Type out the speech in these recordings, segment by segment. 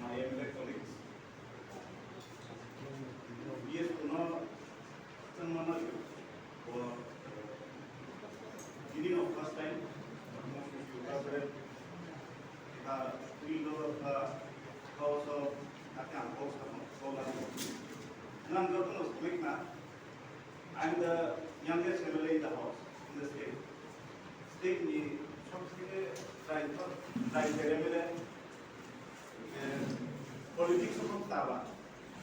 my MLA colleagues. Yes, someone for beginning of first time, most of you have read three law of the house of Akan House of Solar. And I'm going to speak now. I'm the youngest MLA in the house, in the state. State ni politics of Tava.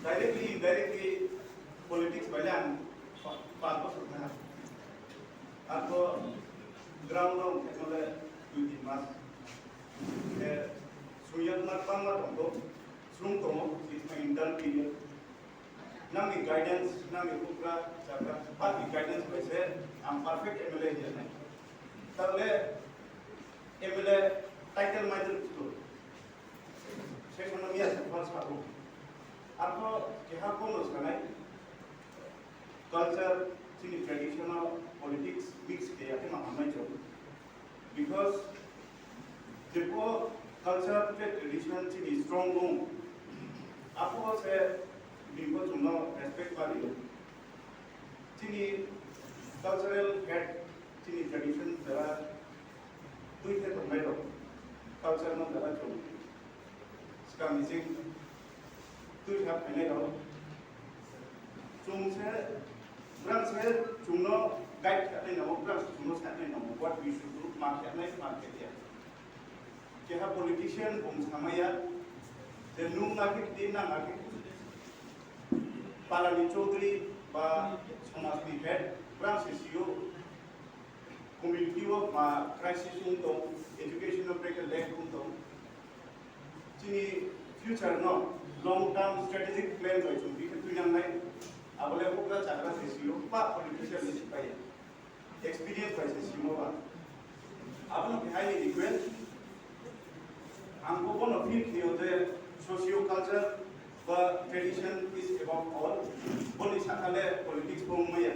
Directly, indirectly, politics by land, purpose of that. After ground of another 20 months. Suyat Marpama Tongo, Srunko is my intern period. Nami guidance, Nami Ukra, Chakra, but the guidance by said, I'm perfect MLA here. Table MLA title my school. Section of years and first part. After Kehaponos, culture, traditional politics, mixed because the culture, tradition is strong. After say, people to know respect value. Cultural head, tradition, there are tuiphang culture no there are two. Scamizing, tuiphang Brom said, to know guide what we should do, market here. Have politician, Samaya, the new market, Dina market, Palani Chaudhry, Somas head, Francis you, community of crisis, educational break leg, future no, long term strategic plan by some available Chakra Sesio, politician is experience by Sesimo. I will be highly equal. I'm one of you the socio-culture, but tradition is above all. Politics from Maya.